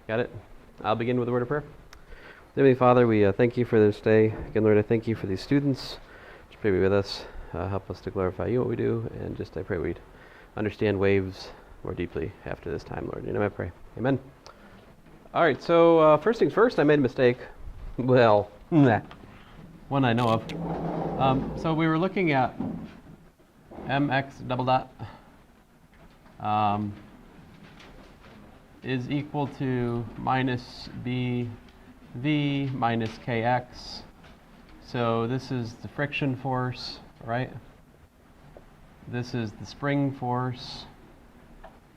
Got it? I'll begin with a word of prayer. Heavenly Father, we thank you for this day. Again, Lord, I thank you for these students. Just pray be with us. Help us to glorify you in what we do. And just I pray we'd understand waves more deeply after this time, Lord. In your name I pray. Amen. All right, so first things first, I made a mistake. Well, one I know of. So we were looking at mx double dot is equal to minus bv minus kx. So this is the friction force, right? This is the spring force,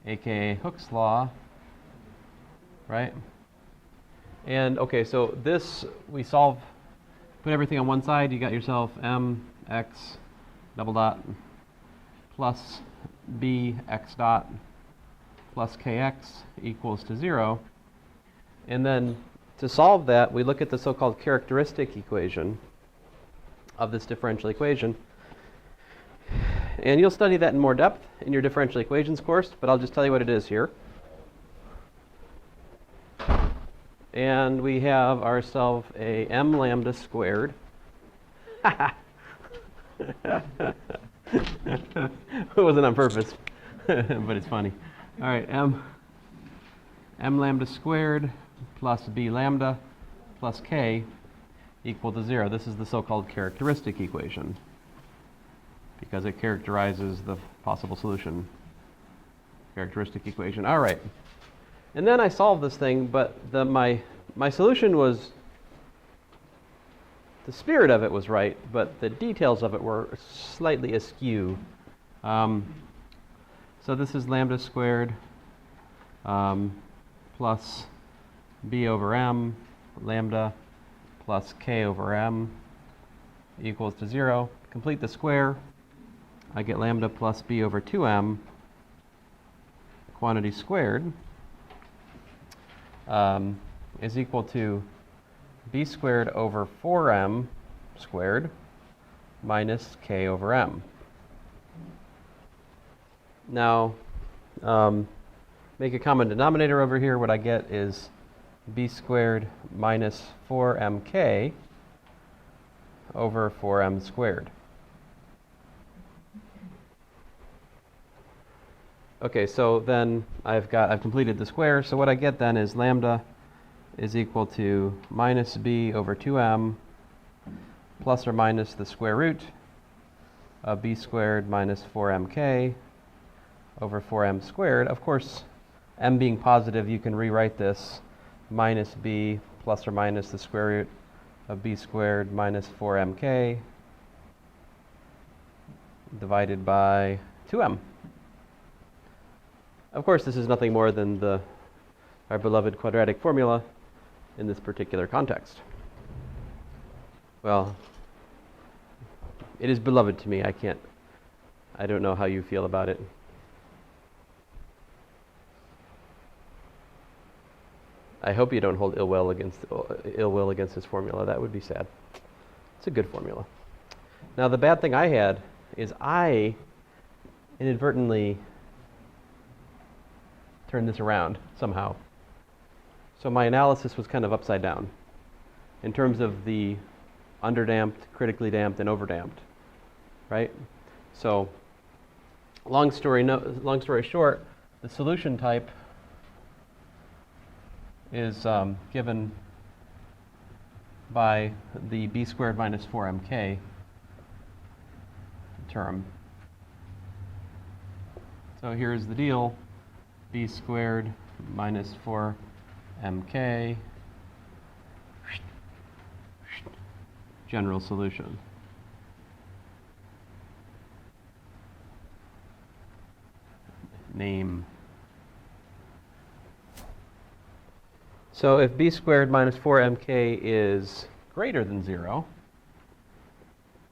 aka Hooke's law, right? And okay, so this we solve, put everything on one side, you got yourself mx double dot plus bx dot plus kx equals to 0. And then to solve that, we look at the so-called characteristic equation of this differential equation. And you'll study that in more depth in your differential equations course, but I'll just tell you what it is here. And we have ourselves a m lambda squared. It wasn't on purpose, but it's funny. All right, m lambda squared plus b lambda plus k equal to 0. This is the so-called characteristic equation because it characterizes the possible solution. Characteristic equation. All right. And then I solved this thing, but my solution was, the spirit of it was right, but the details of it were slightly askew. So this is lambda squared plus b over m lambda plus k over m equals to 0. Complete the square. I get lambda plus b over 2m quantity squared is equal to b squared over 4m squared minus k over m. Now, make a common denominator over here. What I get is b squared minus 4mk over 4m squared. Okay, so then I've completed the square. So what I get then is lambda is equal to minus b over 2m plus or minus the square root of b squared minus 4mk over 4m squared. Of course, m being positive, you can rewrite this minus b plus or minus the square root of b squared minus 4mk divided by 2m. Of course, this is nothing more than our beloved quadratic formula in this particular context. Well, it is beloved to me. I don't know how you feel about it. I hope you don't hold ill will against this formula. That would be sad. It's a good formula. Now, the bad thing I had is I inadvertently turned this around somehow. So my analysis was kind of upside down in terms of the underdamped, critically damped, and overdamped, right? So long story short, the solution type is given by the b squared minus 4mk term. So here's the deal. B squared minus 4mk general solution. Name. So if b squared minus 4mk is greater than 0,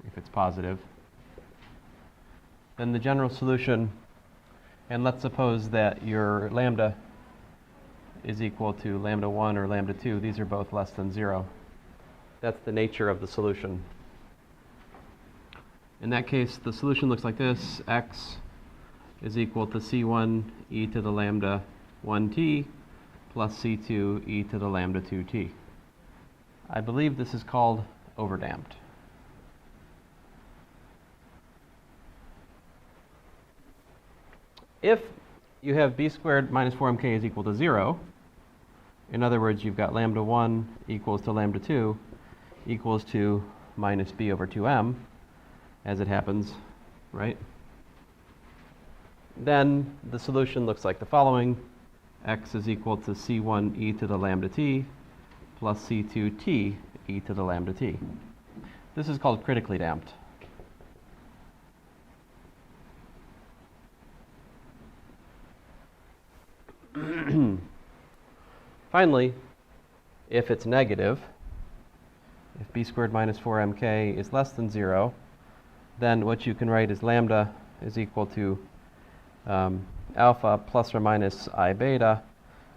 if it's positive, then the general solution, and let's suppose that your lambda is equal to lambda 1 or lambda 2. These are both less than 0. That's the nature of the solution. In that case, the solution looks like this. X is equal to C1 e to the lambda 1t plus C2 e to the lambda 2t. I believe this is called overdamped. If you have b squared minus 4mk is equal to 0, in other words, you've got lambda 1 equals to lambda 2 equals to minus b over 2m, as it happens, right? Then the solution looks like the following. X is equal to c1 e to the lambda t plus c2t e to the lambda t. This is called critically damped. Finally, if it's negative, if b squared minus 4mk is less than 0, then what you can write is lambda is equal to alpha plus or minus I beta,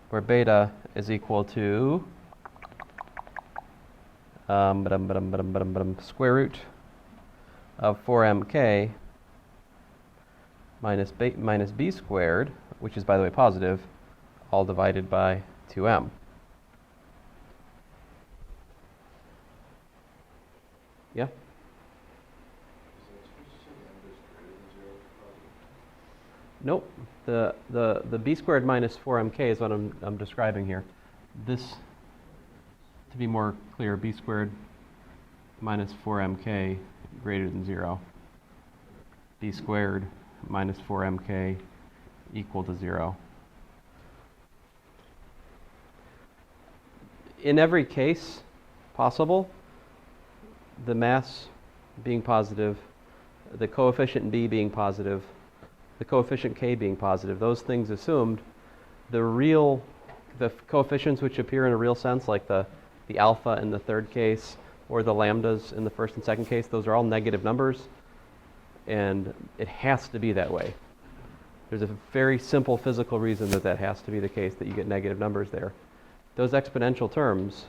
where beta is equal to square root of 4mk minus b squared, which is, by the way, positive, all divided by 2m. Yeah? Nope. The b squared minus 4mk is what I'm describing here. This, to be more clear, b squared minus 4mk greater than 0. B squared minus 4mk equal to 0. In every case possible, the mass being positive, the coefficient b being positive, the coefficient k being positive, those things assumed, the coefficients which appear in a real sense, like the alpha in the third case or the lambdas in the first and second case, those are all negative numbers, and it has to be that way. There's a very simple physical reason that that has to be the case, that you get negative numbers there. Those exponential terms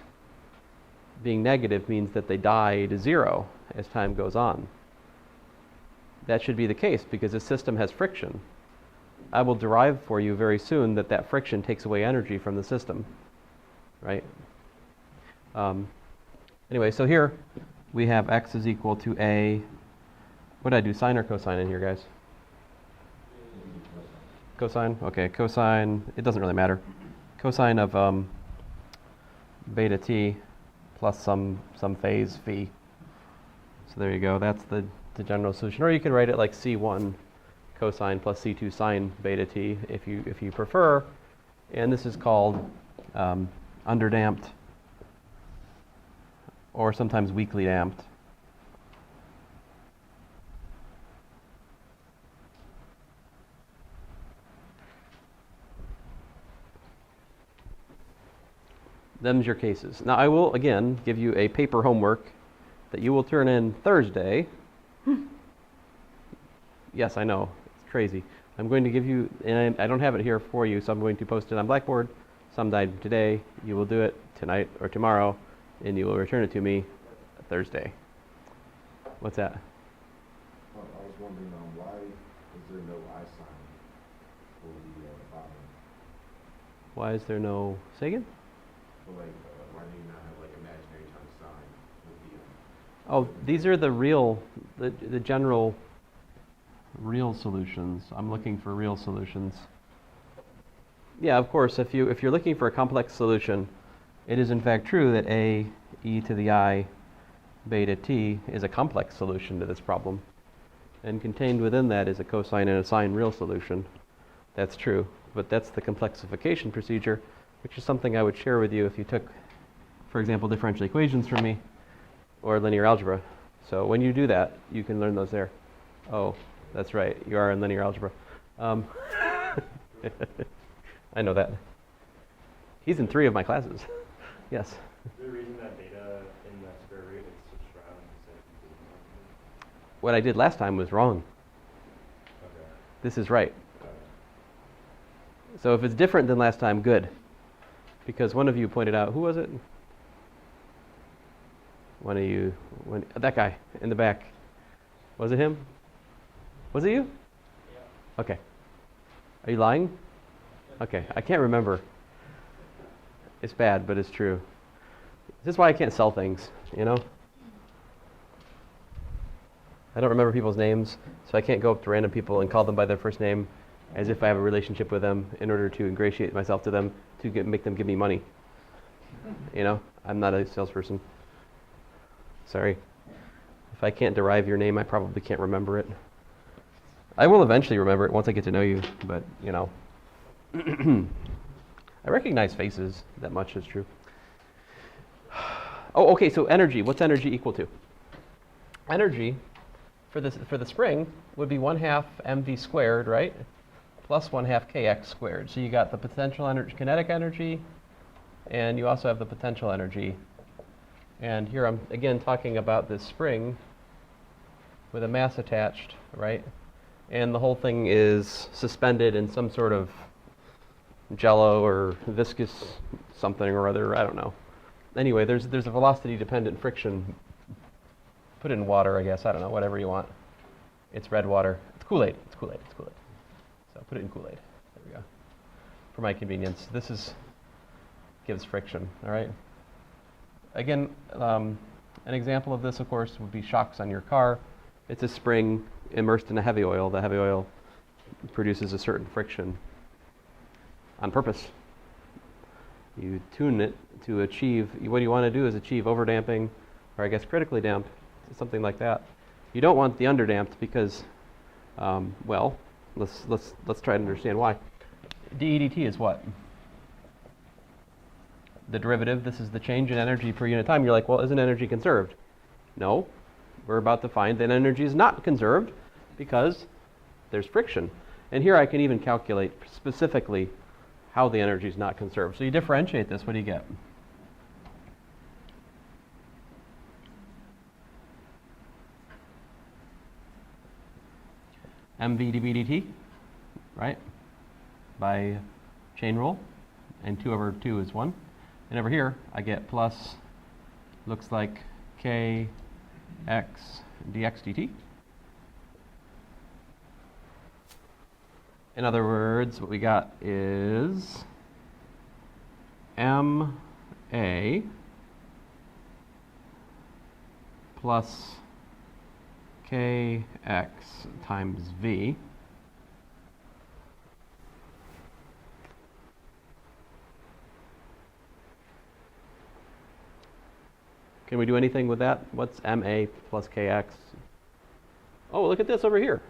being negative means that they die to 0 as time goes on. That should be the case because the system has friction. I will derive for you very soon that that friction takes away energy from the system, right? Anyway, so here we have x is equal to a, what did I do, sine or cosine in here, guys? Cosine? Okay, cosine, it doesn't really matter. Cosine of beta t plus some phase phi. So there you go, that's the general solution. Or you can write it like c1 cosine plus c2 sine beta t if you prefer. And this is called underdamped or sometimes weakly damped. Them's your cases. Now I will again give you a paper homework that you will turn in Thursday. Yes, I know, it's crazy. I'm going to give you, and I don't have it here for you, so I'm going to post it on Blackboard sometime today. You will do it tonight or tomorrow, and you will return it to me Thursday. What's that? Well, I was wondering why is there no I sign for the bottom? Why is there no, say again? So like, why do you not have like imaginary times sign with the Oh, these are the real, the general real solutions. I'm looking for real solutions. Yeah, of course, if you're looking for a complex solution, it is in fact true that a e to the I beta t is a complex solution to this problem. And contained within that is a cosine and a sine real solution. That's true, but that's the complexification procedure, which is something I would share with you if you took, for example, differential equations from me or linear algebra. So when you do that, you can learn those there. Oh, that's right, you are in linear algebra. I know that. He's in 3 of my classes. Yes. Is there a reason that beta in the square root is subscribed instead of What I did last time was wrong. Okay. This is right. So if it's different than last time, good. Because one of you pointed out, who was it? One of you, that guy in the back. Was it him? Was it you? Yeah. Okay. Are you lying? Okay, I can't remember. It's bad, but it's true. This is why I can't sell things, you know? I don't remember people's names, so I can't go up to random people and call them by their first name as if I have a relationship with them in order to ingratiate myself to them to make them give me money. You know, I'm not a salesperson. Sorry. If I can't derive your name, I probably can't remember it. I will eventually remember it once I get to know you, but, you know. I recognize faces, that much is true. Oh, okay, so energy. What's energy equal to? Energy for the spring would be 1/2 mv squared, right? Plus 1/2 kx squared. So you got the potential energy, kinetic energy, and you also have the potential energy. And here I'm again talking about this spring with a mass attached, right? And the whole thing is suspended in some sort of jello or viscous something or other, I don't know. Anyway, there's a velocity dependent friction. Put it in water, I guess, I don't know, whatever you want. It's red water. It's Kool-Aid. It's Kool-Aid. It's Kool-Aid. So put it in Kool-Aid. There we go. For my convenience. This gives friction, all right? Again, an example of this, of course, would be shocks on your car. It's a spring immersed in a heavy oil. The heavy oil produces a certain friction on purpose. You tune it to achieve, what you want to do is achieve overdamping, or I guess critically damped, something like that. You don't want the underdamped because, well, let's try to understand why. dEdt is what? The derivative, this is the change in energy per unit time. You're like, well, isn't energy conserved? No, we're about to find that energy is not conserved because there's friction. And here I can even calculate specifically how the energy is not conserved. So you differentiate this, what do you get? mv dv dt, right? By chain rule, and 2/2 is 1. And over here, I get plus, looks like kx dx dt. In other words, what we got is ma plus kx times v Can we do anything with that? What's ma plus kx? Oh, look at this over here.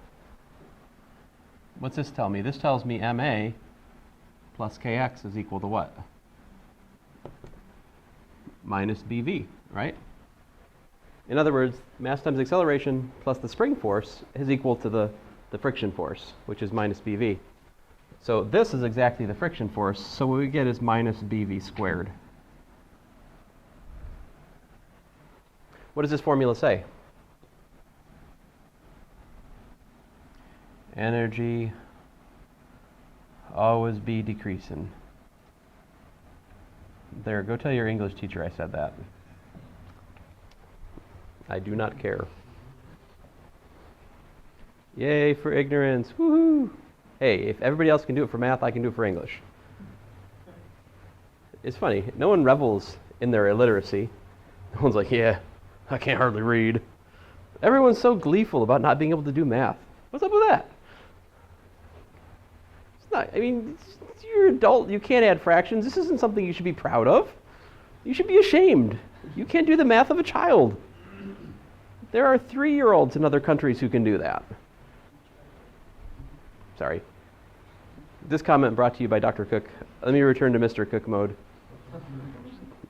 What's this tell me? This tells me ma plus kx is equal to what? Minus bv, right? In other words, mass times acceleration plus the spring force is equal to the friction force, which is minus bv. So this is exactly the friction force, so what we get is minus bv squared. What does this formula say? Energy always be decreasing. There, go tell your English teacher I said that. I do not care. Yay for ignorance. Woohoo! Hey, if everybody else can do it for math, I can do it for English. It's funny, no one revels in their illiteracy. No one's like, yeah, I can't hardly read. Everyone's so gleeful about not being able to do math. What's up with that? It's not, I mean, you're an adult, you can't add fractions. This isn't something you should be proud of. You should be ashamed. You can't do the math of a child. There are 3-year-olds in other countries who can do that. Sorry. This comment brought to you by Dr. Cook. Let me return to Mr. Cook mode.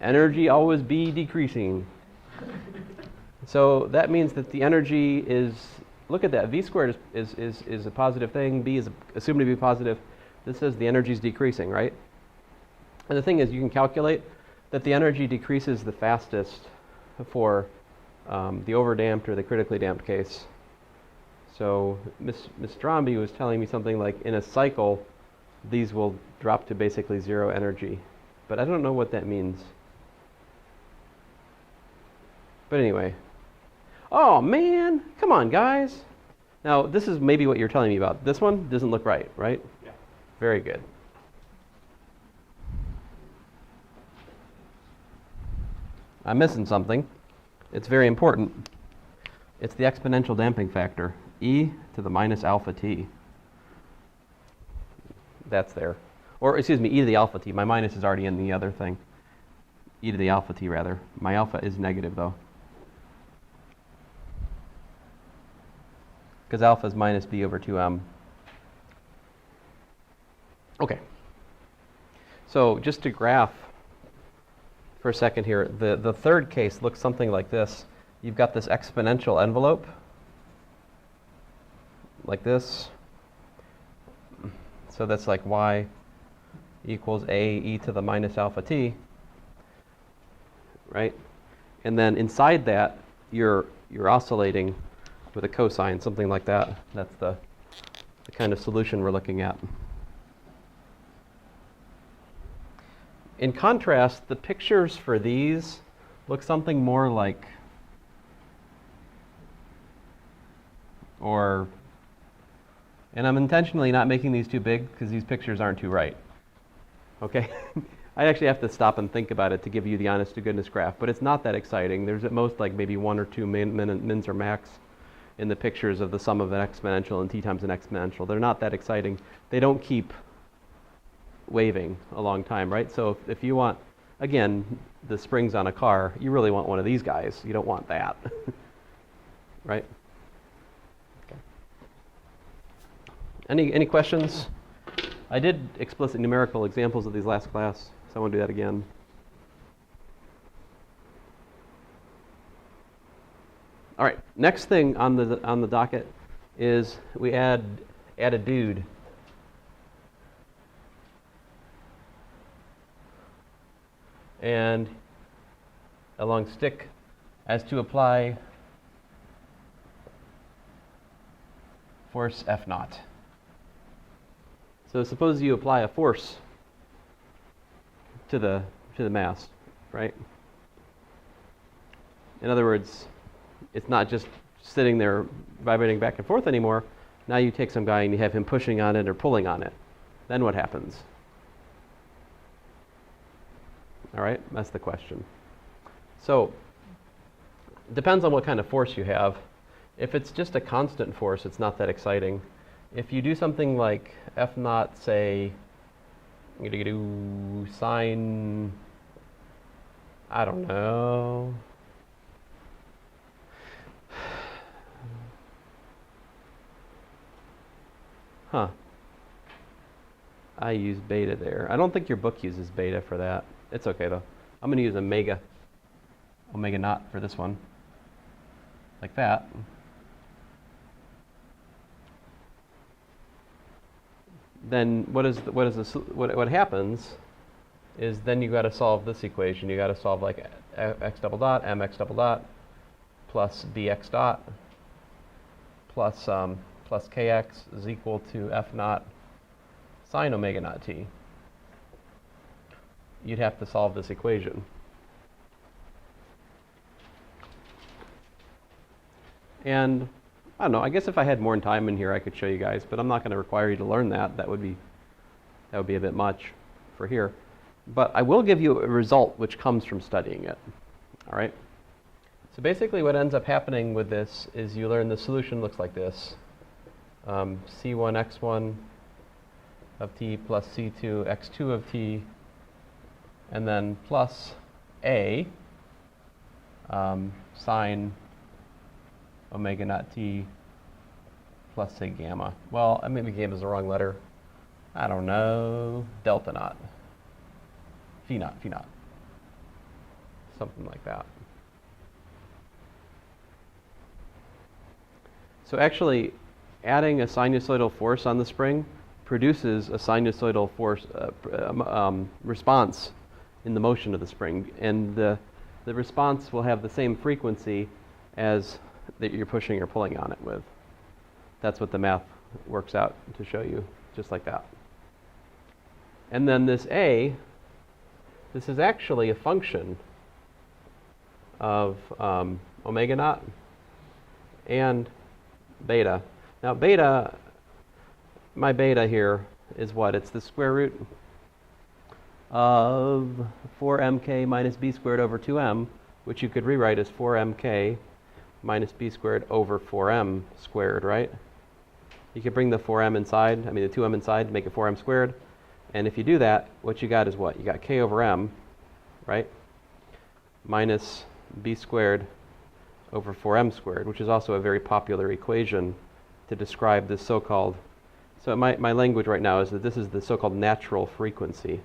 Energy always be decreasing. So that means that the energy is, look at that, v squared is a positive thing, b is assumed to be positive. This says the energy is decreasing, right? And the thing is, you can calculate that the energy decreases the fastest for the overdamped or the critically damped case. So Ms. Stromby was telling me something like in a cycle, these will drop to basically 0 energy. But I don't know what that means. But anyway. Oh man, come on guys. Now this is maybe what you're telling me about. This one doesn't look right, right? Yeah. Very good. I'm missing something. It's very important. It's the exponential damping factor, e to the minus alpha t. That's there. Or, excuse me, e to the alpha t. My minus is already in the other thing. E to the alpha t, rather. My alpha is negative, though. Because alpha is minus b over 2m. Okay. So just to graph for a second here, the third case looks something like this. You've got this exponential envelope, like this. So that's like y equals a e to the minus alpha t, right? And then inside that, you're oscillating with a cosine, something like that. That's the kind of solution we're looking at. In contrast, the pictures for these look something more like, and I'm intentionally not making these too big because these pictures aren't too right. Okay? I actually have to stop and think about it to give you the honest to goodness graph, but it's not that exciting. There's at most like maybe 1 or 2 mins or max in the pictures of the sum of an exponential and t times an exponential. They're not that exciting. They don't keep waving a long time, right? So if you want, again, the springs on a car, you really want one of these guys. You don't want that, right? Okay. Any questions? I did explicit numerical examples of these last class, so I want to do that again. All right, next thing on the docket is we add a dude. And a long stick as to apply force F naught. So suppose you apply a force to the mass, right? In other words, it's not just sitting there vibrating back and forth anymore. Now you take some guy and you have him pushing on it or pulling on it. Then what happens? All right, that's the question. So, it depends on what kind of force you have. If it's just a constant force, it's not that exciting. If you do something like F naught, say, I'm going to do sine, I don't know. Huh. I use beta there. I don't think your book uses beta for that. It's okay though. I'm going to use omega naught for this one, like that. Then what happens is then you got to solve this equation. You got to solve like x double dot mx double dot plus bx dot plus kx is equal to f naught sine omega naught t. You'd have to solve this equation. And I don't know, I guess if I had more time in here I could show you guys, but I'm not going to require you to learn that. That would be a bit much for here. But I will give you a result which comes from studying it. All right? So basically what ends up happening with this is you learn the solution looks like this. C1x1 of t plus C2 x2 of t, and then plus a sine omega naught t plus say gamma. Well, maybe gamma is the wrong letter. I don't know. Delta naught. Phi naught. Something like that. So actually, adding a sinusoidal force on the spring produces a sinusoidal force response in the motion of the spring, and the response will have the same frequency as that you're pushing or pulling on it with. That's what the math works out to show you, just like that. And then this A, this is actually a function of omega naught and beta. Now beta, my beta here is what? It's the square root of 4mk minus b squared over 2m which you could rewrite as 4mk minus b squared over 4m squared, right? You could bring the 4m inside, the 2m inside to make it 4m squared. And if you do that, what you got is what? You got k over m, right? Minus b squared over 4m squared, which is also a very popular equation to describe this so-called, so my language right now is that this is the so-called natural frequency.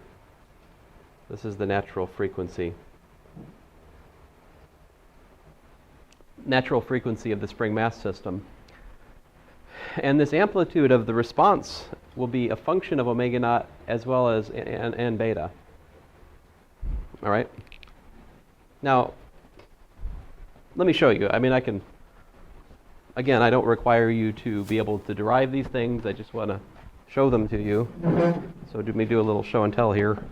This is the natural frequency. Natural frequency of the spring mass system. And this amplitude of the response will be a function of omega naught as well as and beta. All right? Now, let me show you. I can, again, I don't require you to be able to derive these things. I just want to show them to you. So let me do a little show and tell here.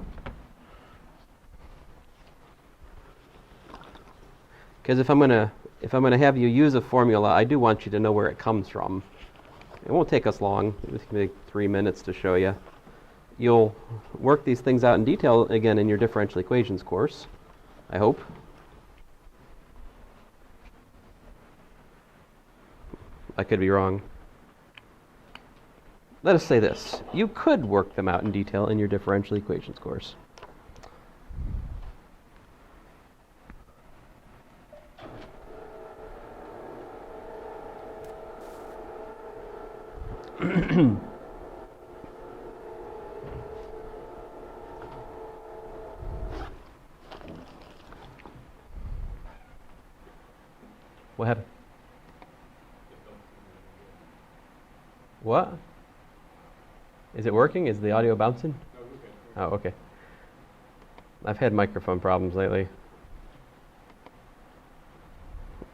Because if I'm gonna have you use a formula, I do want you to know where it comes from. It won't take us long. It's going to take 3 minutes to show you. You'll work these things out in detail again in your differential equations course, I hope. I could be wrong. Let us say this. You could work them out in detail in your differential equations course. What happened? What? Is it working? Is the audio bouncing? Oh, okay. I've had microphone problems lately.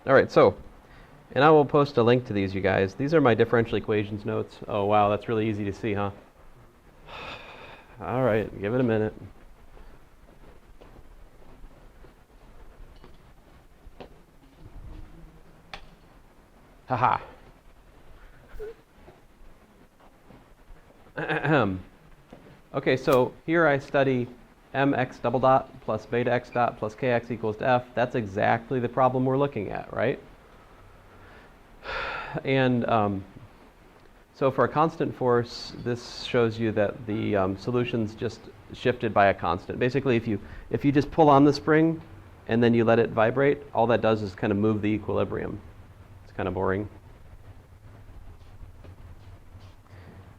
All right, so, and I will post a link to these, you guys. These are my differential equations notes. Oh, wow, that's really easy to see, huh? All right, give it a minute. Haha. Okay, so here I study mx double dot plus beta x dot plus kx equals to f. That's exactly the problem we're looking at, right? And so for a constant force, this shows you that the solution's just shifted by a constant. Basically, if you just pull on the spring and then you let it vibrate, all that does is kind of move the equilibrium. It's kind of boring.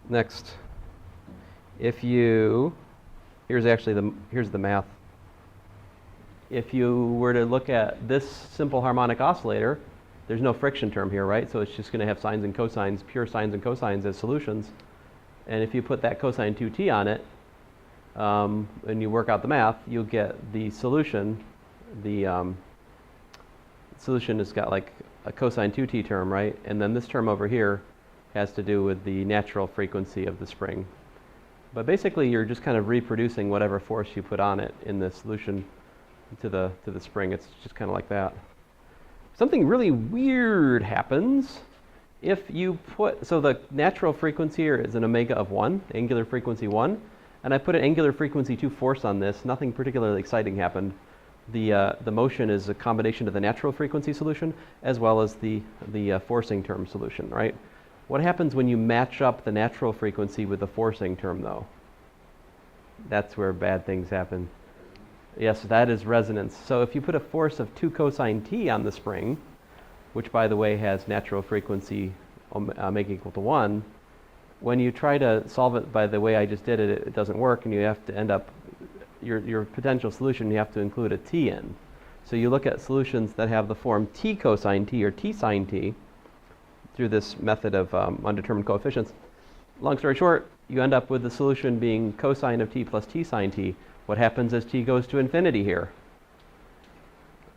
Next, if you, here's the math. If you were to look at this simple harmonic oscillator, there's no friction term here, right? So it's just going to have sines and cosines, pure sines and cosines as solutions. And if you put that cosine 2t on it, and you work out the math, you'll get the solution. The solution has got like a cosine 2t term, right? And then this term over here has to do with the natural frequency of the spring. But basically, you're just kind of reproducing whatever force you put on it in the solution to the spring. It's just kind of like that. Something really weird happens if you put, so the natural frequency here is an omega of 1, angular frequency 1, and I put an angular frequency 2 force on this. Nothing particularly exciting happened. The motion is a combination of the natural frequency solution as well as the forcing term solution, right? What happens when you match up the natural frequency with the forcing term, though? That's where bad things happen. Yes, that is resonance. So if you put a force of 2 cosine t on the spring, which, by the way, has natural frequency omega equal to 1, when you try to solve it by the way I just did it, it doesn't work, and you have to end up, your potential solution, you have to include a t in. So you look at solutions that have the form t cosine t or t sine t through this method of undetermined coefficients. Long story short, you end up with the solution being cosine of t plus t sine t. What happens as t goes to infinity here?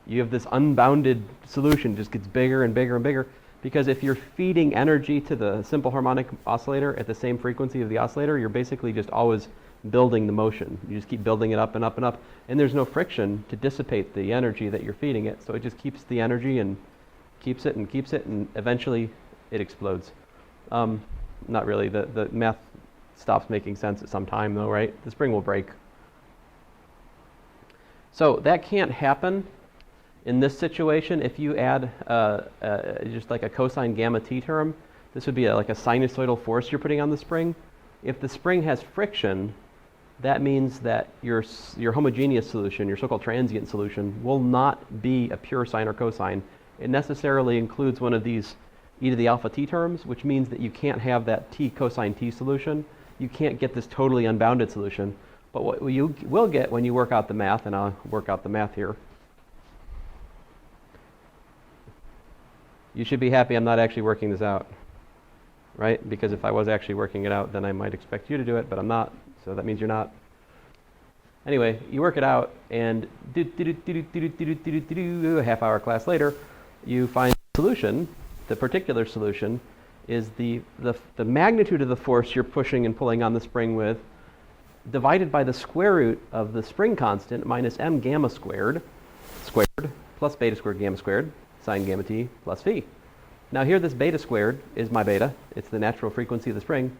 You have this unbounded solution, just gets bigger and bigger and bigger, because if you're feeding energy to the simple harmonic oscillator at the same frequency of the oscillator, you're basically just always building the motion. You just keep building it up and up and up, and there's no friction to dissipate the energy that you're feeding it, so it just keeps the energy and keeps it, and eventually it explodes. Not really. The math stops making sense at some time, though, right? The spring will break. So that can't happen In this situation, if you add just like a cosine gamma t term, this would be like a sinusoidal force you're putting on the spring. If the spring has friction, that means that your homogeneous solution, your so-called transient solution, will not be a pure sine or cosine. It necessarily includes one of these e to the alpha t terms, which means that you can't have that t cosine t solution. You can't get this totally unbounded solution. But what you will get when you work out the math, and I'll work out the math here, you should be happy I'm not actually working this out, right? Because if I was actually working it out, then I might expect you to do it, but I'm not, so that means you're not. Anyway, you work it out, and a half-hour class later, you find the solution. The particular solution is the magnitude of the force you're pushing and pulling on the spring with, divided by the square root of the spring constant minus m gamma squared plus beta squared gamma squared sine gamma t plus phi. Now here this beta squared is my beta. It's the natural frequency of the spring,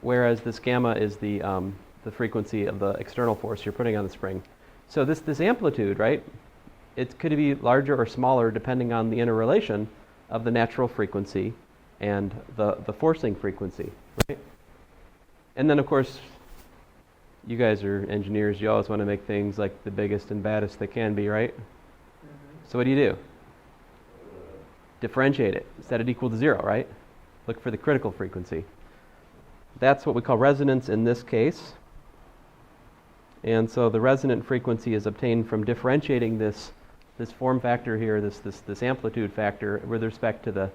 whereas this gamma is the frequency of the external force you're putting on the spring. So this amplitude, right, it could be larger or smaller depending on the interrelation of the natural frequency and the forcing frequency, right? And then of course, you guys are engineers, you always want to make things like the biggest and baddest they can be, right? So what do? Differentiate it, set it equal to 0, right? Look for the critical frequency. That's what we call resonance in this case. And so the resonant frequency is obtained from differentiating this form factor here, this amplitude factor with respect to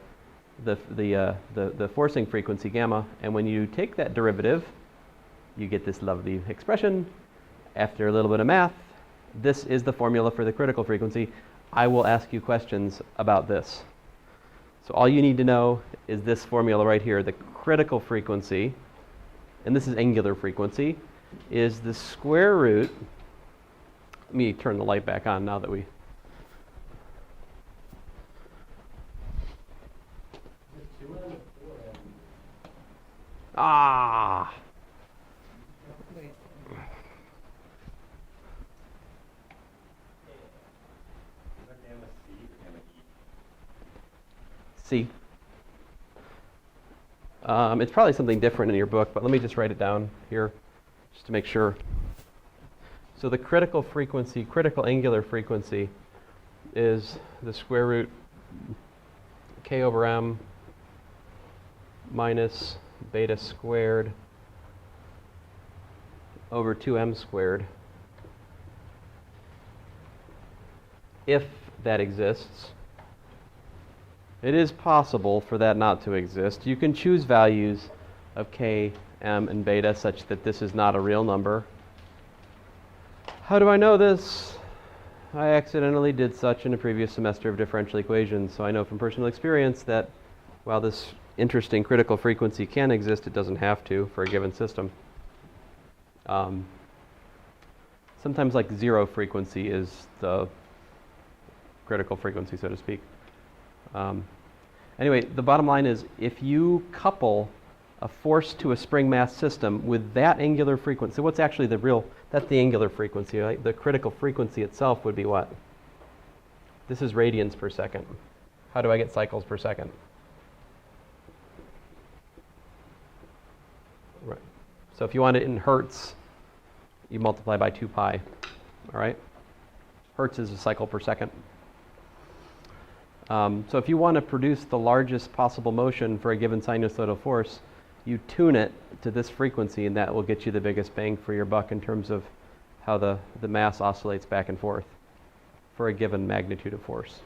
the forcing frequency gamma. And when you take that derivative, you get this lovely expression. After a little bit of math, this is the formula for the critical frequency. I will ask you questions about this. So all you need to know is this formula right here. The critical frequency, and this is angular frequency, is the square root. Let me turn the light back on now that we... Ah! C. It's probably something different in your book, but let me just write it down here just to make sure. So the critical frequency, critical angular frequency, is the square root k over m minus beta squared over 2m squared, if that exists. It is possible for that not to exist. You can choose values of k, m, and beta such that this is not a real number. How do I know this? I accidentally did such in a previous semester of differential equations, so I know from personal experience that while this interesting critical frequency can exist, it doesn't have to for a given system. Sometimes like zero frequency is the critical frequency, so to speak. Anyway, the bottom line is if you couple a force to a spring mass system with that angular frequency, so what's actually that's the angular frequency, right? The critical frequency itself would be what? This is radians per second. How do I get cycles per second? Right. So if you want it in hertz, you multiply by 2 pi, all right? Hertz is a cycle per second. So if you want to produce the largest possible motion for a given sinusoidal force, you tune it to this frequency, and that will get you the biggest bang for your buck in terms of how the mass oscillates back and forth for a given magnitude of force.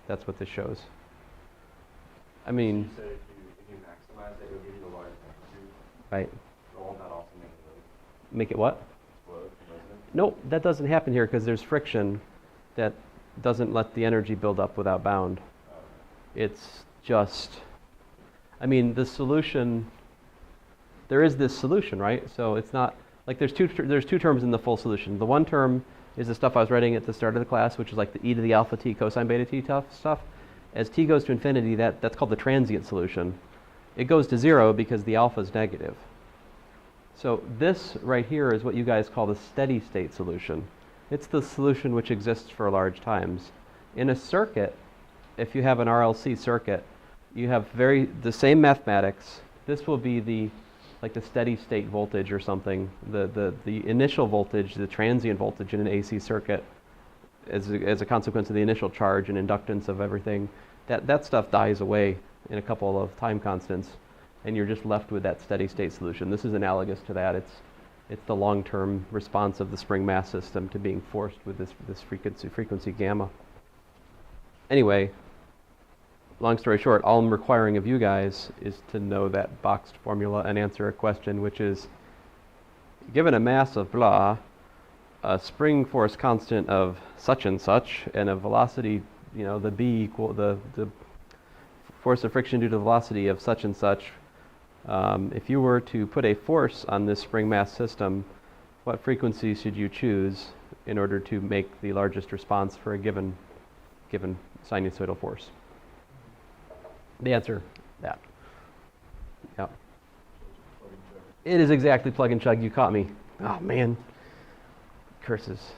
That's what this shows. I mean... You said if you maximize it, it'll give you the large magnitude. Right. So won't that also make it Make it what? explode? Nope, that doesn't happen here because there's friction that doesn't let the energy build up without bound. It's just, I mean, the solution, there is this solution, right? So it's not, like there's two terms in the full solution. The one term is the stuff I was writing at the start of the class, which is like the e to the alpha t cosine beta t stuff. As t goes to infinity, that's called the transient solution. It goes to 0 because the alpha is negative. So this right here is what you guys call the steady state solution. It's the solution which exists for large times. In a circuit, if you have an RLC circuit, you have the same mathematics. This will be the steady state voltage or something, the initial voltage, the transient voltage in an AC circuit as a consequence of the initial charge and inductance of everything. That stuff dies away in a couple of time constants, and you're just left with that steady state solution. This is analogous to that. It's the long-term response of the spring mass system to being forced with this frequency gamma. Anyway, long story short, all I'm requiring of you guys is to know that boxed formula and answer a question, which is, given a mass of blah, a spring force constant of such and such, and a velocity, the B equal the force of friction due to the velocity of such and such, if you were to put a force on this spring mass system, what frequency should you choose in order to make the largest response for a given sinusoidal force? The answer, that. Yep. It is exactly plug and chug. You caught me. Oh, man. Curses.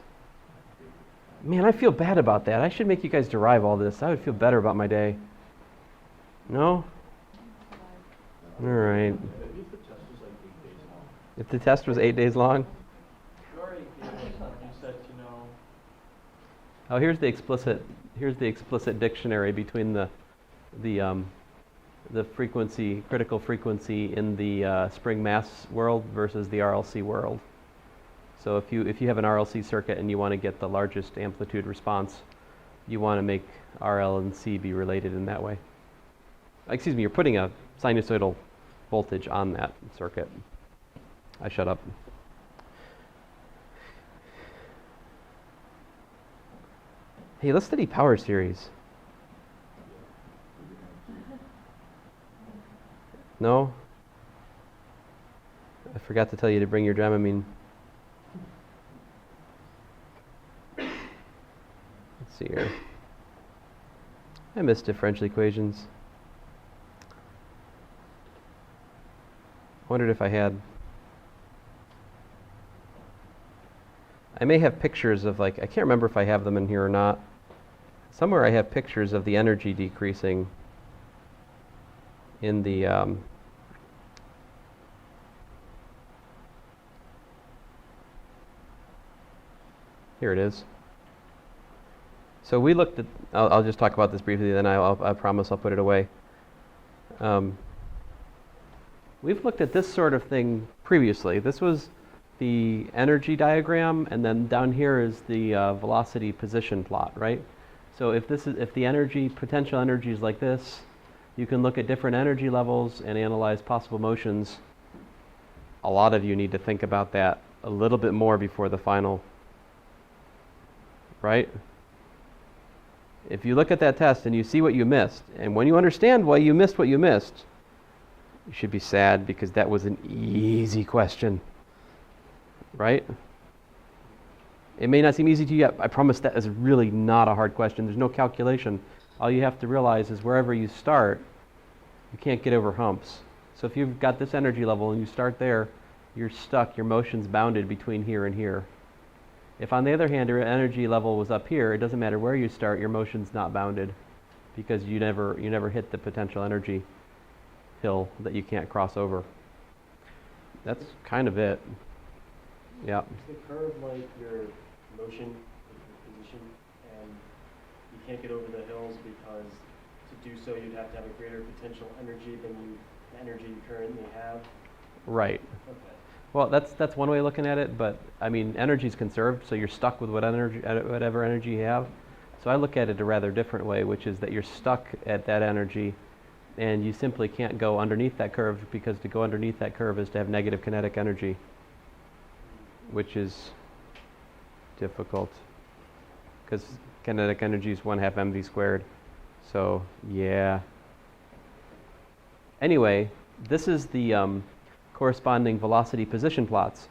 Man, I feel bad about that. I should make you guys derive all this. I would feel better about my day. No? All right. If the test was 8 days long? Oh, here's the explicit dictionary between the critical frequency in the spring mass world versus the RLC world. So if you have an RLC circuit and you want to get the largest amplitude response, you want to make RL and C be related in that way. Excuse me, you're putting a sinusoidal voltage on that circuit. I shut up. Hey, let's study power series. No? I forgot to tell you to bring your Dramamine. Let's see here. I missed differential equations. Wondered if I had. I may have pictures of I can't remember if I have them in here or not. Somewhere I have pictures of the energy decreasing in the here it is. So we looked at, I'll just talk about this briefly, then I promise I'll put it away. We've looked at this sort of thing previously. This was the energy diagram, and then down here is the velocity position plot, right? So if the potential energy is like this, you can look at different energy levels and analyze possible motions. A lot of you need to think about that a little bit more before the final, right? If you look at that test and you see what you missed, and when you understand why you missed what you missed, you should be sad because that was an easy question, right? It may not seem easy to you yet. I promise that is really not a hard question. There's no calculation. All you have to realize is wherever you start, you can't get over humps. So if you've got this energy level and you start there, you're stuck. Your motion's bounded between here and here. If on the other hand, your energy level was up here, it doesn't matter where you start, your motion's not bounded because you never hit the potential energy hill that you can't cross over. That's kind of it. Yeah. Is the curve like your motion, your position, and you can't get over the hills because to do so you'd have to have a greater potential energy than the energy you currently have? Right. Okay. Well, that's one way of looking at it, but I mean, energy is conserved, so you're stuck with whatever energy you have. So I look at it a rather different way, which is that you're stuck at that energy, and you simply can't go underneath that curve because to go underneath that curve is to have negative kinetic energy, which is difficult because kinetic energy is 1/2 mv squared. So yeah. Anyway, this is the corresponding velocity position plots.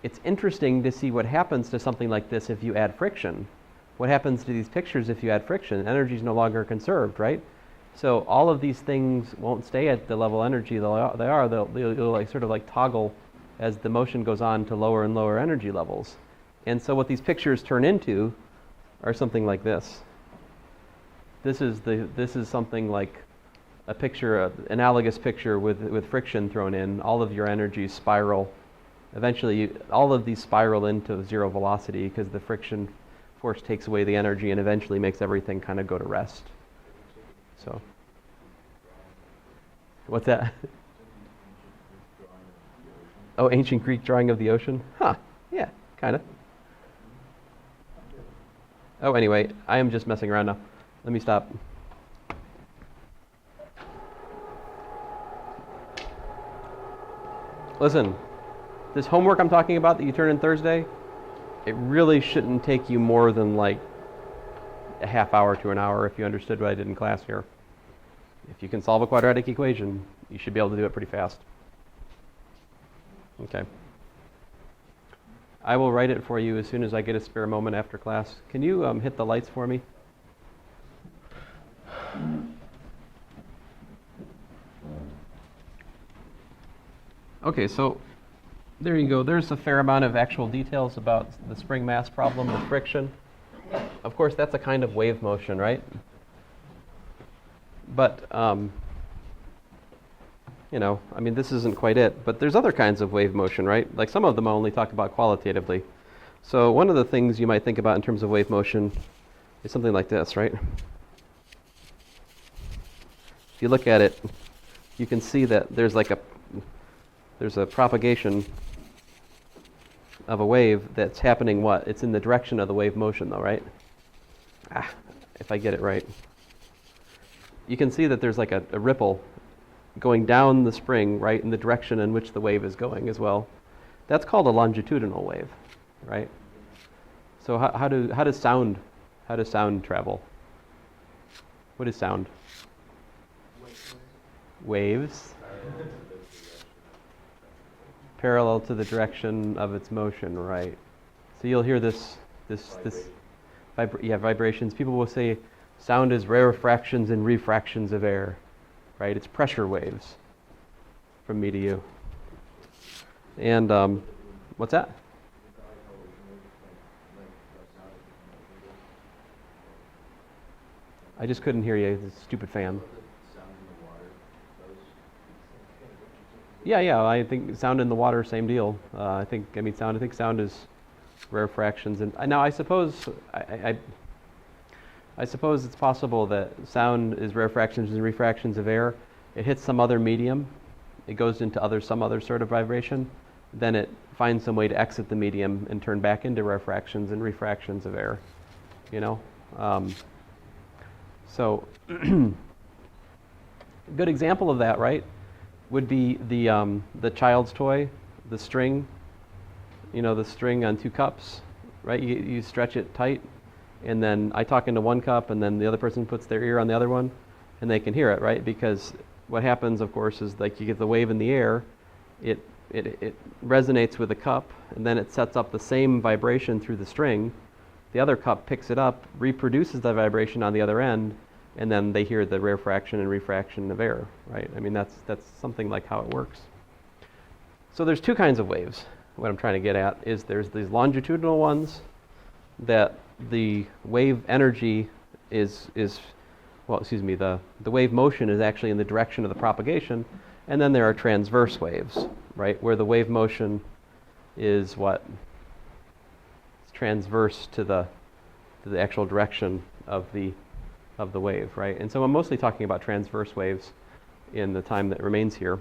It's interesting to see what happens to something like this if you add friction. What happens to these pictures if you add friction? Energy is no longer conserved, right? So all of these things won't stay at the level energy they'll like sort of like toggle as the motion goes on to lower and lower energy levels. And so what these pictures turn into are something like this. This is something like a picture, analogous picture with friction thrown in. All of your energies spiral. Eventually, all of these spiral into zero velocity because the friction force takes away the energy and eventually makes everything kind of go to rest. So, what's that? Oh, ancient Greek drawing of the ocean? Huh, yeah, kind of. Oh, anyway, I am just messing around now. Let me stop. Listen, this homework I'm talking about that you turn in Thursday, it really shouldn't take you more than like a half hour to an hour if you understood what I did in class here. If you can solve a quadratic equation, you should be able to do it pretty fast. Okay. I will write it for you as soon as I get a spare moment after class. Can you hit the lights for me? Okay, so there you go. There's a fair amount of actual details about the spring mass problem, the friction. Of course, that's a kind of wave motion, right? But, you know, I mean, this isn't quite it. But there's other kinds of wave motion, right? Like some of them I only talk about qualitatively. So one of the things you might think about in terms of wave motion is something like this, right? If you look at it, you can see that there's a propagation of a wave that's happening what? It's in the direction of the wave motion though, right? If I get it right. You can see that there's like a ripple going down the spring, right, in the direction in which the wave is going as well. That's called a longitudinal wave, right? So how does sound travel? What is sound? Waves. Parallel to the direction of its motion, right? So you'll hear this vibrations. People will say sound is rarefractions and refractions of air, right? It's pressure waves from me to you. And what's that? I just couldn't hear you. This stupid fan. Yeah, I think sound in the water, same deal. I think sound is rarefractions, and now I suppose it's possible that sound is rarefractions and refractions of air. It hits some other medium, it goes into some other sort of vibration, then it finds some way to exit the medium and turn back into rarefractions and refractions of air. You know, so a good example of that, right, would be the child's toy, the string. You know, the string on two cups, right? You stretch it tight, and then I talk into one cup, and then the other person puts their ear on the other one, and they can hear it, right? Because what happens, of course, is like you get the wave in the air, it resonates with the cup, and then it sets up the same vibration through the string. The other cup picks it up, reproduces the vibration on the other end, and then they hear the rarefaction and refraction of air, right? I mean, that's something like how it works. So there's two kinds of waves. What I'm trying to get at is there's these longitudinal ones that the wave energy the wave motion is actually in the direction of the propagation, and then there are transverse waves, right, where the wave motion is what? It's transverse to the actual direction of the wave, right? And so I'm mostly talking about transverse waves in the time that remains here.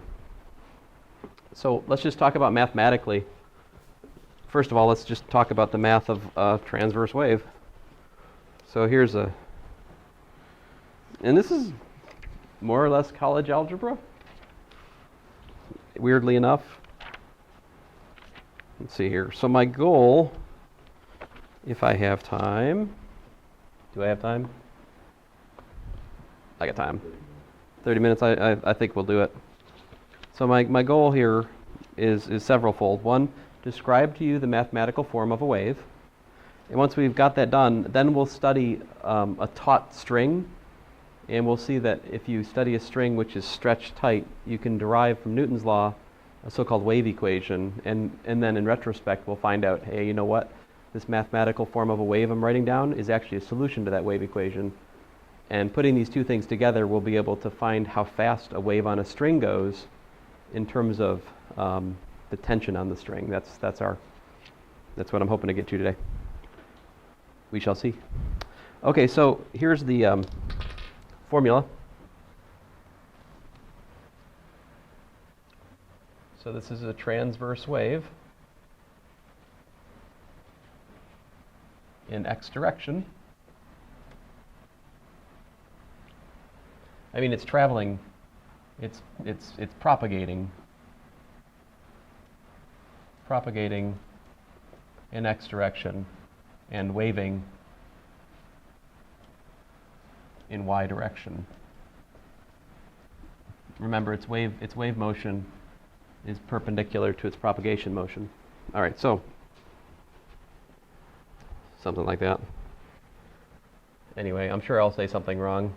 So let's just talk about mathematically. First of all, let's just talk about the math of a transverse wave. So and this is more or less college algebra, weirdly enough. Let's see here. So my goal, if I have time, do I have time? I got time. 30 minutes, I think we'll do it. So my goal here is severalfold. One, describe to you the mathematical form of a wave. And once we've got that done, then we'll study a taut string. And we'll see that if you study a string which is stretched tight, you can derive from Newton's law a so-called wave equation. And then in retrospect, we'll find out, hey, you know what? This mathematical form of a wave I'm writing down is actually a solution to that wave equation. And putting these two things together, we'll be able to find how fast a wave on a string goes in terms of the tension on the string. That's what I'm hoping to get to today. We shall see. Okay, so here's the formula. So this is a transverse wave in x direction. I mean, it's traveling, it's propagating in x direction and waving in y direction. Remember, its wave motion is perpendicular to its propagation motion. All right, so something like that. Anyway, I'm sure I'll say something wrong.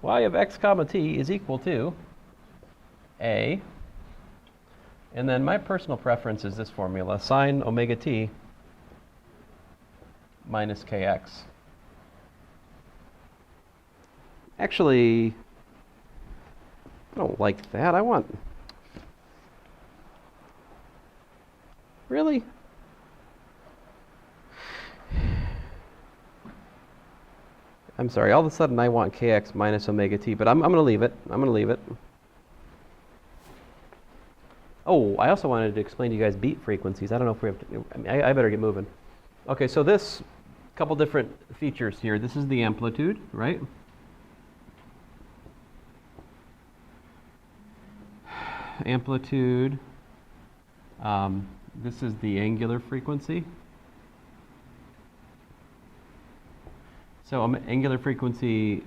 Y of x comma t is equal to a, and then my personal preference is this formula, sine omega t minus kx. Actually, I don't like that. I want... Really? I'm sorry, all of a sudden I want kx minus omega t, but I'm going to leave it. I'm going to leave it. Oh, I also wanted to explain to you guys beat frequencies. I don't know if we have to... I better get moving. Okay, so this, couple different features here. This is the amplitude, right? Amplitude. This is the angular frequency. So angular frequency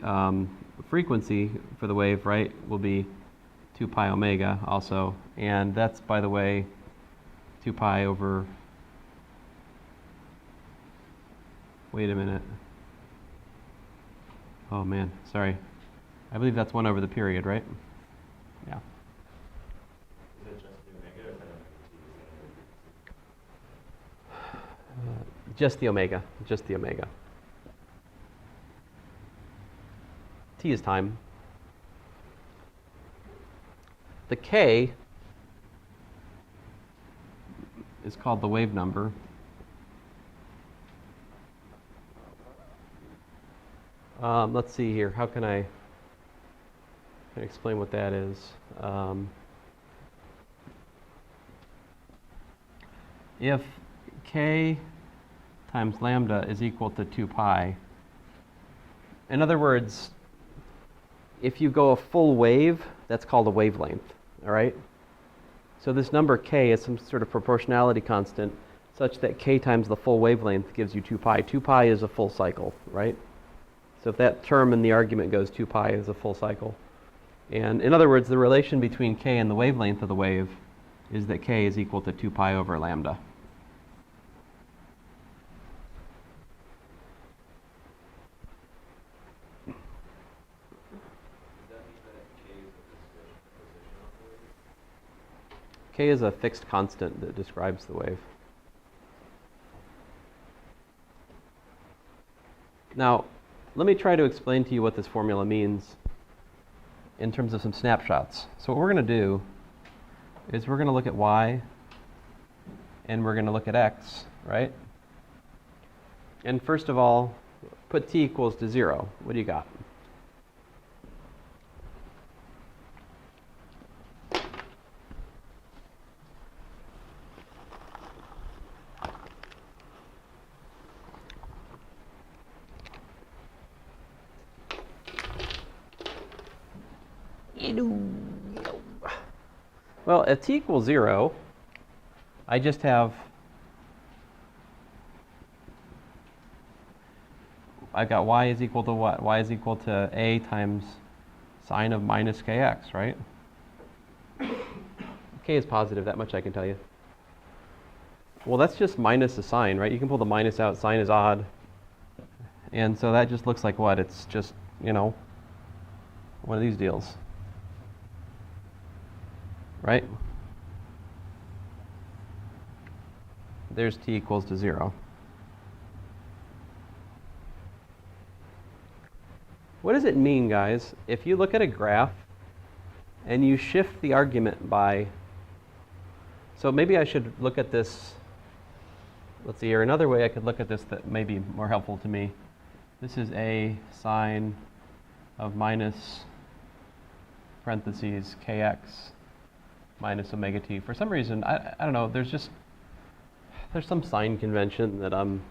frequency for the wave, right, will be 2 pi omega also. And that's, by the way, 2 pi over... Wait a minute. Oh, man, sorry. I believe that's 1 over the period, right? Yeah. Is it just the omega or is that Just the omega. Just the omega. T is time. The K is called the wave number. Let's see here. How can I explain what that is? If K times lambda is equal to 2 pi, in other words, if you go a full wave, that's called a wavelength, all right? So this number K is some sort of proportionality constant such that K times the full wavelength gives you 2 pi. 2 pi is a full cycle, right? So if that term in the argument goes 2 pi is a full cycle. And in other words, the relation between K and the wavelength of the wave is that K is equal to 2 pi over lambda. K is a fixed constant that describes the wave. Now, let me try to explain to you what this formula means in terms of some snapshots. So what we're going to do is we're going to look at y and we're going to look at x, right? And first of all, put t equals to 0. What do you got? Well, at t equals 0, I just have, I've got y is equal to what? Y is equal to a times sine of minus kx, right? K is positive, that much I can tell you. Well, that's just minus a sign, right? You can pull the minus out, sine is odd. And so that just looks like what? It's just, you know, one of these deals. Right? There's t equals to 0. What does it mean, guys, if you look at a graph and you shift the argument by, so maybe I should look at this, let's see here, another way I could look at this that may be more helpful to me. This is a sine of minus parentheses kx minus omega t. For some reason, I don't know, there's some sign convention that I'm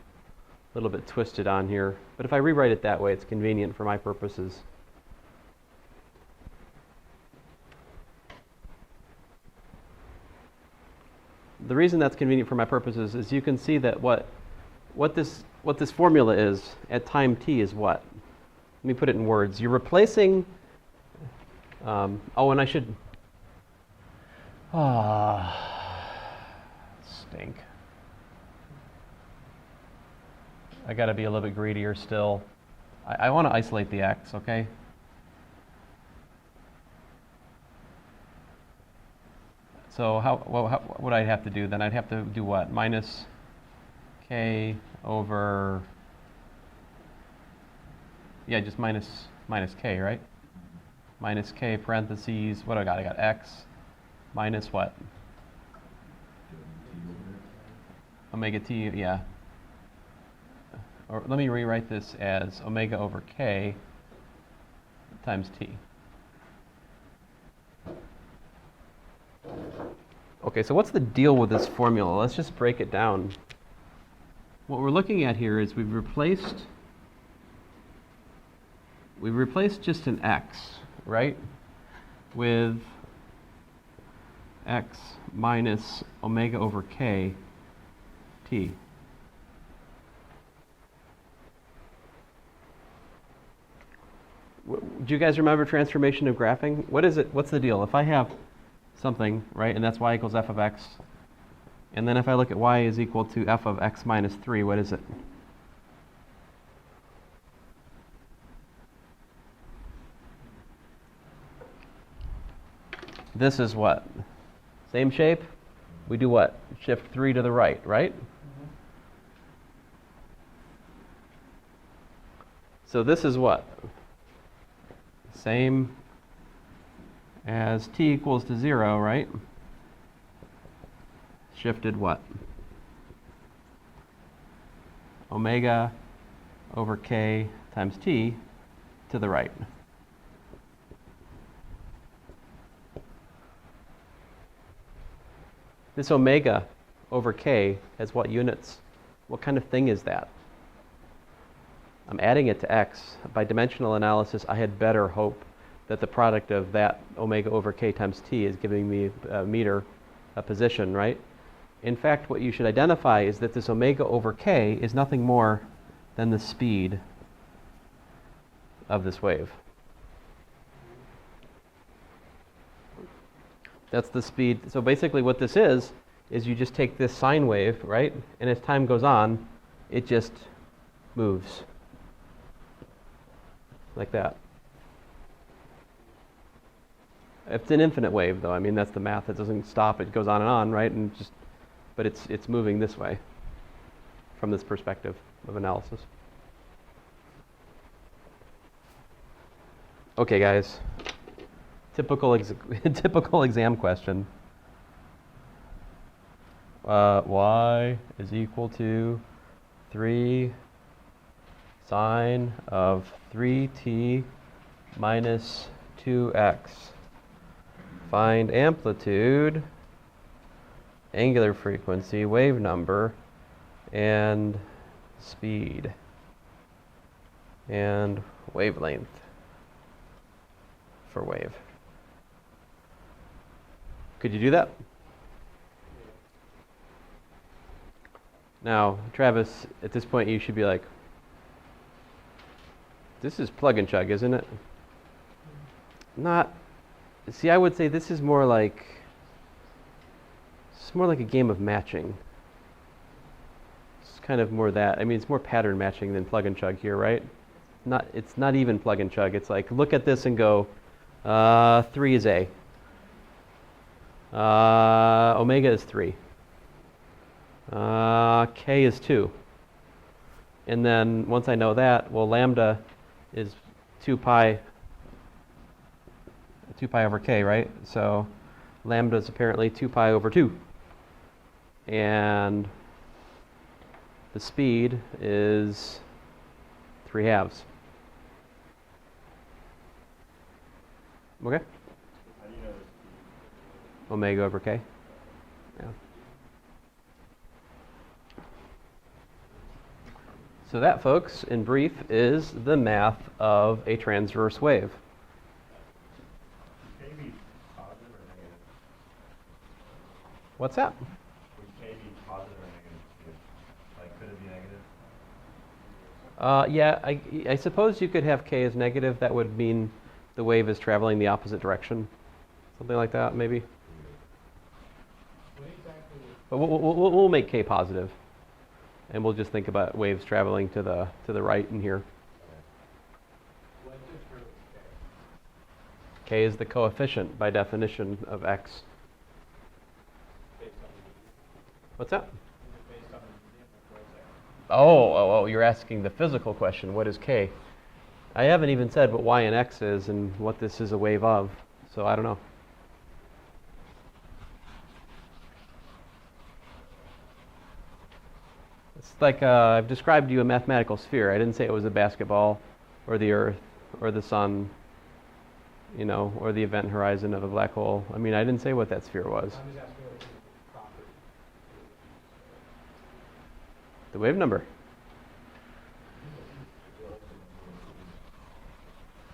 a little bit twisted on here. But if I rewrite it that way, it's convenient for my purposes. The reason that's convenient for my purposes is you can see that what this formula is at time t is what? Let me put it in words. You're replacing, and I should, stink. I got to be a little bit greedier still. I want to isolate the x, okay? So what would I have to do then? I'd have to do what? Minus k over, yeah, just minus k, right? Minus k parentheses, what do I got? I got x minus what? Omega t, yeah. Or let me rewrite this as omega over k times t. Okay, so what's the deal with this formula? Let's just break it down. What we're looking at here is we've replaced just an x, right, with x minus omega over k t. Do you guys remember transformation of graphing? What is it? What's the deal? If I have something, right, and that's y equals f of x, and then if I look at y is equal to f of x minus 3, what is it? This is what? Same shape? We do what? Shift 3 to the right, right? So this is what? Same as t equals to 0, right? Shifted what? Omega over k times t to the right. This omega over k has what units? What kind of thing is that? I'm adding it to x. By dimensional analysis, I had better hope that the product of that omega over k times t is giving me a meter, a position, right? In fact, what you should identify is that this omega over k is nothing more than the speed of this wave. That's the speed. So basically what this is you just take this sine wave, right? And as time goes on, it just moves. Like that. It's an infinite wave, though. I mean, that's the math. It doesn't stop. It goes on and on, right? And just, but it's moving this way from this perspective of analysis. Okay, guys. Typical exam question. Y is equal to 3 sine of 3t minus 2x. Find amplitude, angular frequency, wave number, and speed, and wavelength for wave. Could you do that? Now, Travis, at this point you should be like, this is plug and chug, isn't it? Not. See, I would say this is more like a game of matching. It's kind of more that. I mean, it's more pattern matching than plug and chug here, right? It's not even plug and chug. It's like, look at this and go, 3 is A. Omega is 3. K is 2. And then once I know that, well, lambda is 2 pi over k, right? So lambda is apparently 2 pi over 2. And the speed is 3/2. Okay? How do you know this? Omega over k. Yeah. So that, folks, in brief, is the math of a transverse wave. Would K be positive or negative? What's that? Would K be positive or negative? Like, could it be negative? Yeah, I suppose you could have k as negative. That would mean the wave is traveling the opposite direction. Something like that, maybe. But we'll make k positive. And we'll just think about waves traveling to the right in here. K is the coefficient, by definition, of x. What's that? Oh, you're asking the physical question. What is k? I haven't even said what y and x is and what this is a wave of, so I don't know. It's like I've described to you a mathematical sphere. I didn't say it was a basketball or the Earth or the sun, you know, or the event horizon of a black hole. I mean, I didn't say what that sphere was. I'm just asking what the property. The wave number.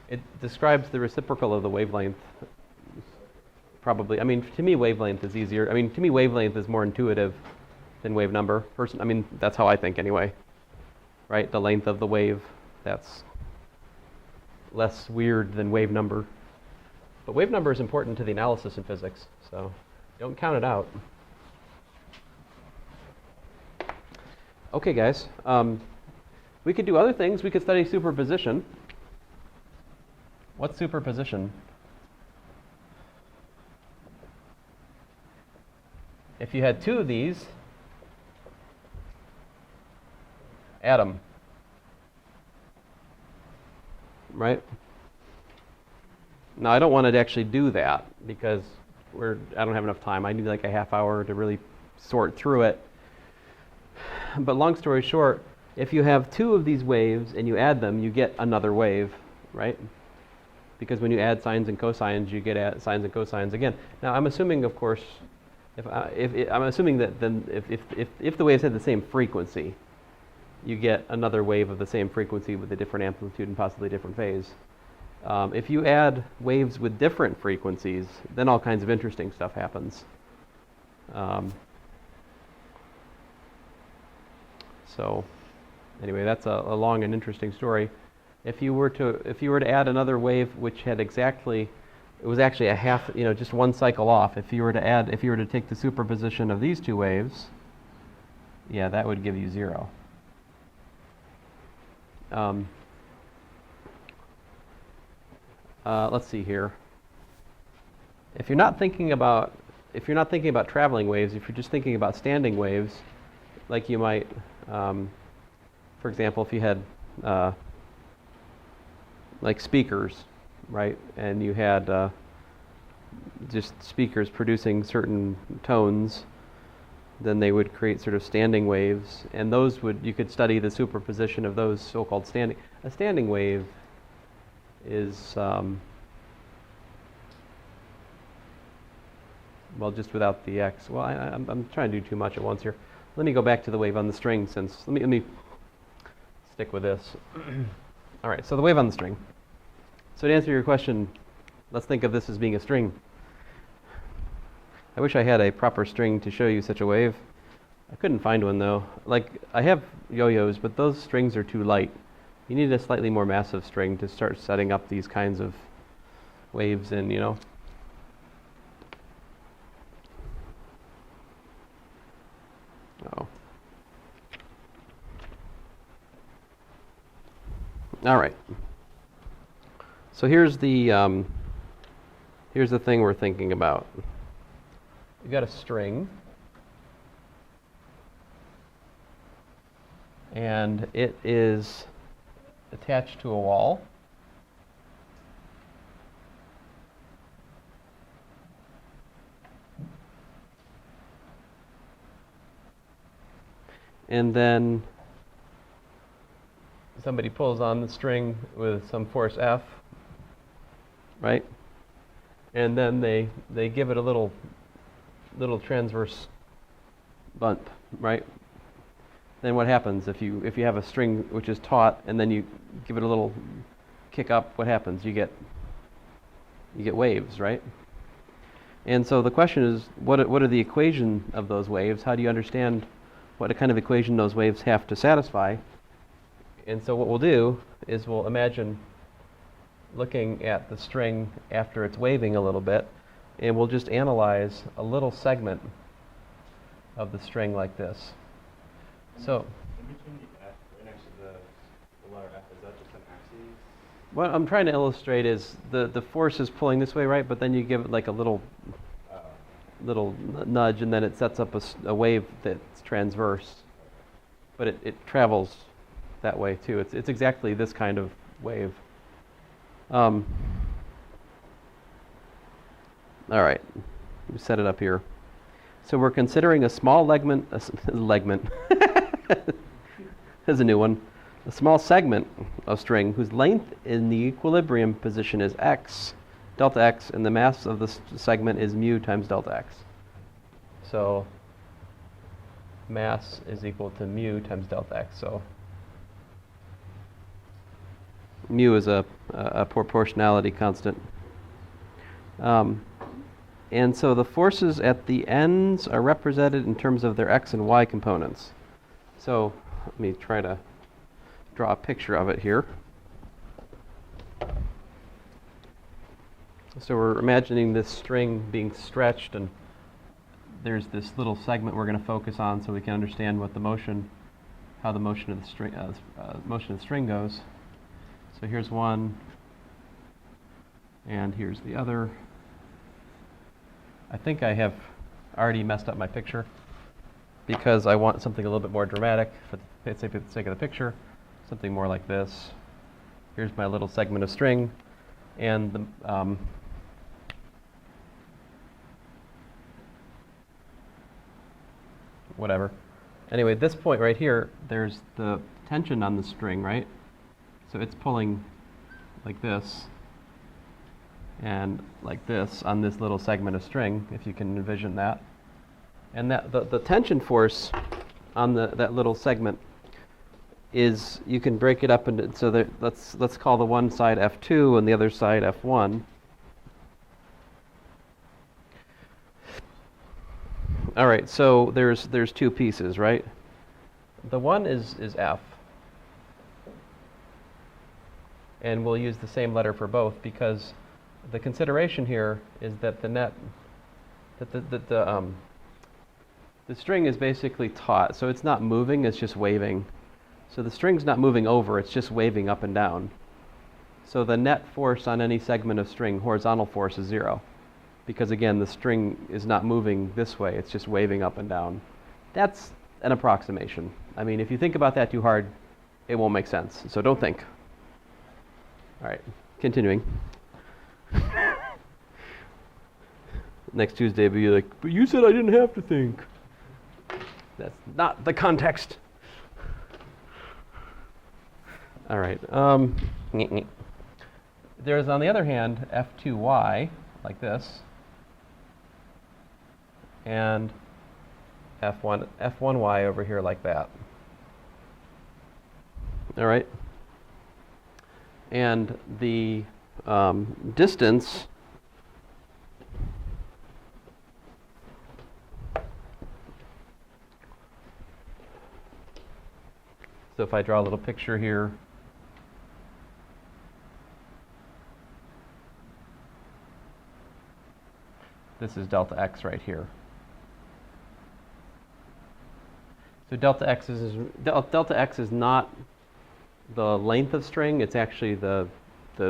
It describes the reciprocal of the wavelength. Probably. I mean, to me, wavelength is easier. I mean, to me, wavelength is more intuitive than wave number. I mean, that's how I think anyway. Right? The length of the wave, that's less weird than wave number. But wave number is important to the analysis in physics, so don't count it out. Okay, guys. We could do other things. We could study superposition. What's superposition? If you had two of these, add them. Right? Now, I don't want to actually do that because I don't have enough time. I need like a half hour to really sort through it. But long story short, if you have two of these waves and you add them, you get another wave, right? Because when you add sines and cosines, you get sines and cosines again. Now, I'm assuming, of course, I'm assuming that then if the waves had the same frequency, you get another wave of the same frequency with a different amplitude and possibly different phase. If you add waves with different frequencies, then all kinds of interesting stuff happens. So, anyway, that's a long and interesting story. If you were to add another wave which had it was actually a half, just one cycle off. If you were to take the superposition of these two waves, yeah, that would give you 0. Let's see here. If you're not thinking about traveling waves, if you're just thinking about standing waves, like you might, for example, if you had like speakers, right, and you had just speakers producing certain tones, then they would create sort of standing waves, and you could study the superposition of those so-called standing. A standing wave is well, just without the x. Well, I'm trying to do too much at once here. Let me go back to the wave on the string. Let me stick with this. All right. So the wave on the string. So to answer your question, let's think of this as being a string. I wish I had a proper string to show you such a wave. I couldn't find one though. Like, I have yo-yos, but those strings are too light. You need a slightly more massive string to start setting up these kinds of waves in, Oh. All right. So here's the thing we're thinking about. You've got a string, and it is attached to a wall, and then somebody pulls on the string with some force F, right? And then they give it a little transverse bump, right? Then what happens if you have a string which is taut and then you give it a little kick up? What happens? You get waves, right? And so the question is, what are the equation of those waves? How do you understand what kind of equation those waves have to satisfy? And so what we'll do is we'll imagine looking at the string after it's waving a little bit, and we'll just analyze a little segment of the string like this. So In between the F, right next to the letter F, is that just an axis? what I'm trying to illustrate is the force is pulling this way, right? But then you give it like a little nudge, and then it sets up a wave that's transverse. But it travels that way too. It's exactly this kind of wave. All right, let me set it up here. So we're considering a small segment. There's a new one. A small segment of string whose length in the equilibrium position is x, delta x, and the mass of the segment is mu times delta x. So mass is equal to mu times delta x. So mu is a proportionality constant. And so the forces at the ends are represented in terms of their x and y components. So let me try to draw a picture of it here. So we're imagining this string being stretched, and there's this little segment we're going to focus on so we can understand what how the motion of the string goes. So here's one, and here's the other. I think I have already messed up my picture because I want something a little bit more dramatic for the sake of the picture, something more like this. Here's my little segment of string, and the whatever. Anyway, at this point right here, there's the tension on the string, right? So it's pulling like this and like this on this little segment of string, if you can envision that. And that the tension force on that little segment is, you can break it up into, so that let's call the one side F2 and the other side F1. All right, so there's two pieces, right? The one is F. And we'll use the same letter for both because the consideration here is that the string is basically taut, so it's not moving, it's just waving. So the string's not moving over, it's just waving up and down. So the net force on any segment of string, horizontal force, is 0. Because again, the string is not moving this way, it's just waving up and down. That's an approximation. I mean, if you think about that too hard, it won't make sense. So don't think. All right, continuing. Next Tuesday, be like, but you said I didn't have to think. That's not the context. All right. There's, on the other hand, F2y, like this, and F1y over here like that. All right? And the distance so if I draw a little picture here, this is delta x right here. So delta x is not the length of string, it's actually the